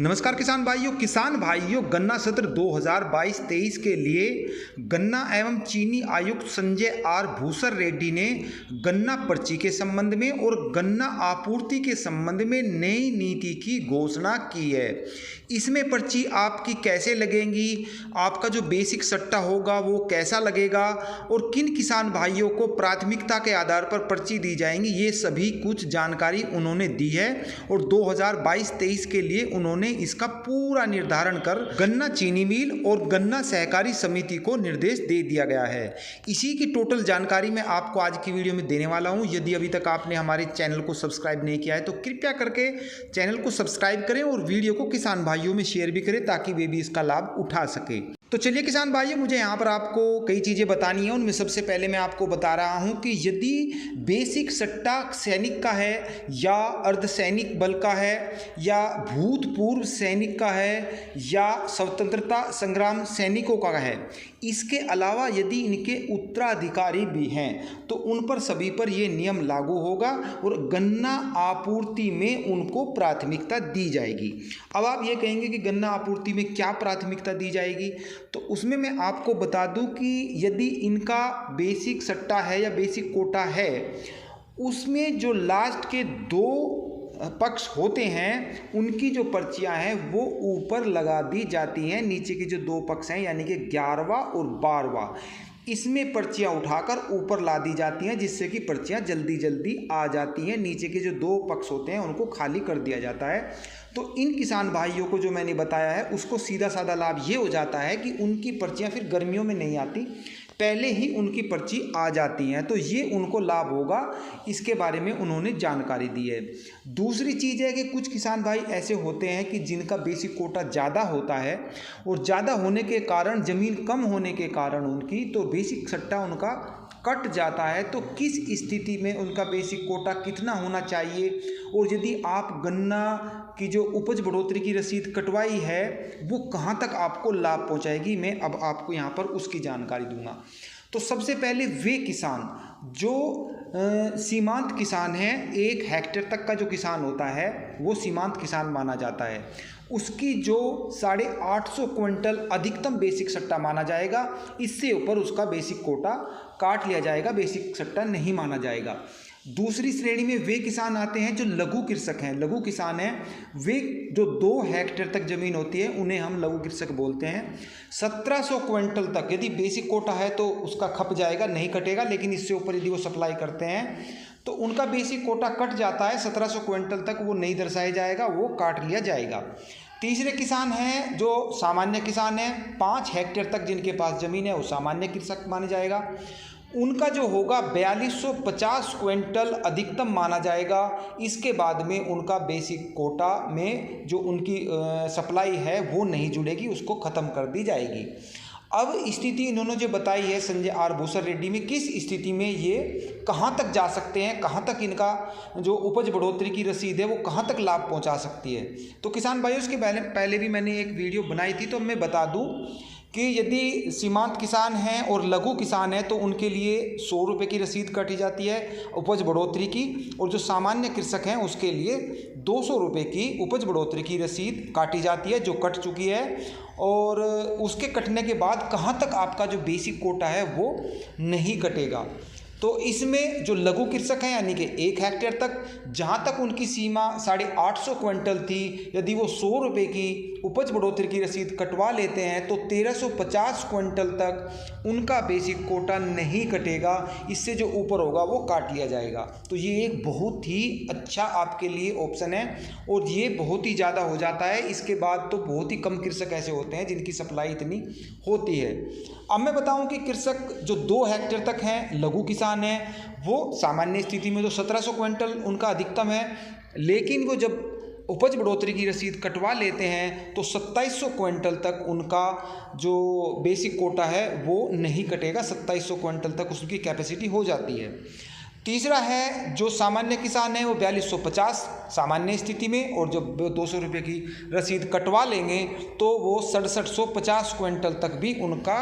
नमस्कार किसान भाइयों गन्ना सत्र 2022-23 के लिए गन्ना एवं चीनी आयुक्त संजय आर भूसर रेड्डी ने गन्ना पर्ची के संबंध में और गन्ना आपूर्ति के संबंध में नई नीति की घोषणा की है। इसमें पर्ची आपकी कैसे लगेंगी, आपका जो बेसिक सट्टा होगा वो कैसा लगेगा और किन किसान भाइयों को प्राथमिकता के आधार पर पर्ची दी जाएंगी, ये सभी कुछ जानकारी उन्होंने दी है। और 2022-23 के लिए उन्होंने इसका पूरा निर्धारण कर गन्ना चीनी मिल और गन्ना सहकारी समिति को निर्देश दे दिया गया है। इसी की टोटल जानकारी मैं आपको आज की वीडियो में देने वाला हूं। यदि अभी तक आपने हमारे चैनल को सब्सक्राइब नहीं किया है तो कृपया करके चैनल को सब्सक्राइब करें और वीडियो को किसान भाइयों में शेयर भी करें ताकि वे भी इसका लाभ उठा सके। तो चलिए किसान भाइयों, मुझे यहाँ पर आपको कई चीज़ें बतानी है। उनमें सबसे पहले मैं आपको बता रहा हूँ कि यदि बेसिक सट्टा सैनिक का है या अर्धसैनिक बल का है या भूतपूर्व सैनिक का है या स्वतंत्रता संग्राम सैनिकों का है, इसके अलावा यदि इनके उत्तराधिकारी भी हैं तो उन पर सभी पर ये नियम लागू होगा और गन्ना आपूर्ति में उनको प्राथमिकता दी जाएगी। अब आप ये कहेंगे कि गन्ना आपूर्ति में क्या प्राथमिकता दी जाएगी, तो उसमें मैं आपको बता दूं कि यदि इनका बेसिक सट्टा है या बेसिक कोटा है, उसमें जो लास्ट के दो पक्ष होते हैं उनकी जो पर्चियां हैं वो ऊपर लगा दी जाती हैं। नीचे के जो दो पक्ष हैं यानी कि 11वां और 12वां, इसमें पर्चियां उठाकर ऊपर ला दी जाती हैं जिससे कि पर्चियां जल्दी जल्दी आ जाती हैं। नीचे के जो दो पक्ष होते हैं उनको खाली कर दिया जाता है। तो इन किसान भाइयों को जो मैंने बताया है उसको सीधा साधा लाभ ये हो जाता है कि उनकी पर्चियां फिर गर्मियों में नहीं आती, पहले ही उनकी पर्ची आ जाती हैं, तो ये उनको लाभ होगा। इसके बारे में उन्होंने जानकारी दी है। दूसरी चीज़ है कि कुछ किसान भाई ऐसे होते हैं कि जिनका बेसिक कोटा ज़्यादा होता है और ज़्यादा होने के कारण, ज़मीन कम होने के कारण उनकी तो बेसिक सट्टा उनका कट जाता है। तो किस स्थिति में उनका बेसिक कोटा कितना होना चाहिए और यदि आप गन्ना की जो उपज बढ़ोतरी की रसीद कटवाई है वो कहाँ तक आपको लाभ पहुँचाएगी, मैं अब आपको यहाँ पर उसकी जानकारी दूंगा। तो सबसे पहले वे किसान जो सीमांत किसान हैं, 1 हेक्टेयर तक का जो किसान होता है वो सीमांत किसान माना जाता है। उसकी जो 850 क्विंटल अधिकतम बेसिक सट्टा माना जाएगा, इससे ऊपर उसका बेसिक कोटा काट लिया जाएगा, बेसिक सट्टा नहीं माना जाएगा। दूसरी श्रेणी में वे किसान आते हैं जो लघु कृषक हैं। लघु किसान हैं वे जो 2 हेक्टेयर तक ज़मीन होती है उन्हें हम लघु कृषक बोलते हैं। 1700 क्विंटल तक यदि बेसिक कोटा है तो उसका खप जाएगा, नहीं कटेगा, लेकिन इससे ऊपर यदि वो सप्लाई करते हैं तो उनका बेसिक कोटा कट जाता है। 1700 क्विंटल तक वो नहीं दर्शाया जाएगा, वो काट लिया जाएगा। तीसरे किसान हैं जो सामान्य किसान हैं, 5 हेक्टेयर तक जिनके पास ज़मीन है वो सामान्य कृषक माने जाएगा। उनका जो होगा 4250 क्विंटल अधिकतम माना जाएगा। इसके बाद में उनका बेसिक कोटा में जो उनकी सप्लाई है वो नहीं जुड़ेगी, उसको ख़त्म कर दी जाएगी। अब स्थिति इन्होंने जो बताई है संजय आर भूसर रेड्डी में, किस स्थिति में ये कहाँ तक जा सकते हैं, कहाँ तक इनका जो उपज बढ़ोतरी की रसीद है वो कहाँ तक लाभ पहुँचा सकती है। तो किसान भाइयों, इसके पहले भी मैंने एक वीडियो बनाई थी, तो मैं बता दूँ कि यदि सीमांत किसान हैं और लघु किसान हैं तो उनके लिए 100 रुपये की रसीद काटी जाती है उपज बढ़ोतरी की, और जो सामान्य कृषक हैं उसके लिए 200 रुपये की उपज बढ़ोतरी की रसीद काटी जाती है जो कट चुकी है। और उसके कटने के बाद कहाँ तक आपका जो बेसिक कोटा है वो नहीं कटेगा। तो इसमें जो लघु कृषक हैं यानी कि 1 हेक्टेयर तक, जहाँ तक उनकी सीमा 850 क्विंटल थी, यदि वो 100 रुपये की उपज बढ़ोतरी की रसीद कटवा लेते हैं तो 1350 क्विंटल तक उनका बेसिक कोटा नहीं कटेगा। इससे जो ऊपर होगा वो काट लिया जाएगा। तो ये एक बहुत ही अच्छा आपके लिए ऑप्शन है और ये बहुत ही ज़्यादा हो जाता है। इसके बाद तो बहुत ही कम कृषक ऐसे होते हैं जिनकी सप्लाई इतनी होती है। अब मैं बताऊं कि कृषक जो 2 हेक्टेयर तक हैं, लघु किसान हैं, वो सामान्य स्थिति में तो 1700 क्विंटल उनका अधिकतम है, लेकिन वो जब उपज बढ़ोतरी की रसीद कटवा लेते हैं तो 2700 क्विंटल तक उनका जो बेसिक कोटा है वो नहीं कटेगा। 2700 क्विंटल तक उसकी कैपेसिटी हो जाती है। तीसरा है जो सामान्य किसान है वो 4250 सामान्य स्थिति में, और जब 200 रुपये की रसीद कटवा लेंगे तो वो 6750 क्विंटल तक भी उनका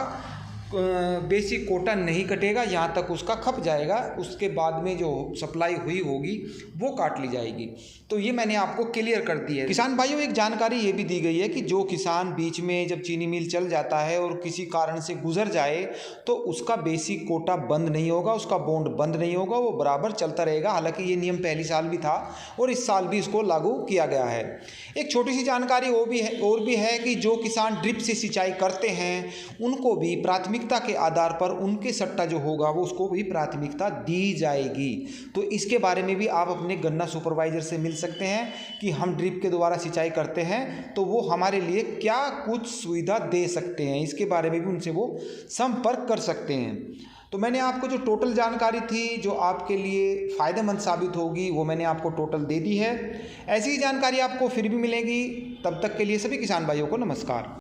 बेसिक कोटा नहीं कटेगा, यहाँ तक उसका खप जाएगा। उसके बाद में जो सप्लाई हुई होगी वो काट ली जाएगी। तो ये मैंने आपको क्लियर कर दी है। किसान भाइयों, एक जानकारी ये भी दी गई है कि जो किसान बीच में जब चीनी मिल चल जाता है और किसी कारण से गुजर जाए तो उसका बेसिक कोटा बंद नहीं होगा, उसका बॉन्ड बंद नहीं होगा, वो बराबर चलता रहेगा। हालांकि ये नियम पहली साल भी था और इस साल भी इसको लागू किया गया है। एक छोटी सी जानकारी और भी है कि जो किसान ड्रिप से सिंचाई करते हैं उनको भी प्राथमिकता के आधार पर उनके सट्टा जो होगा वो उसको भी प्राथमिकता दी जाएगी। तो इसके बारे में भी आप अपने गन्ना सुपरवाइजर से मिल सकते हैं कि हम ड्रिप के द्वारा सिंचाई करते हैं तो वो हमारे लिए क्या कुछ सुविधा दे सकते हैं, इसके बारे में भी उनसे वो संपर्क कर सकते हैं। तो मैंने आपको जो टोटल जानकारी थी जो आपके लिए फ़ायदेमंद साबित होगी वो मैंने आपको टोटल दे दी है। ऐसी ही जानकारी आपको फिर भी मिलेगी। तब तक के लिए सभी किसान भाइयों को नमस्कार।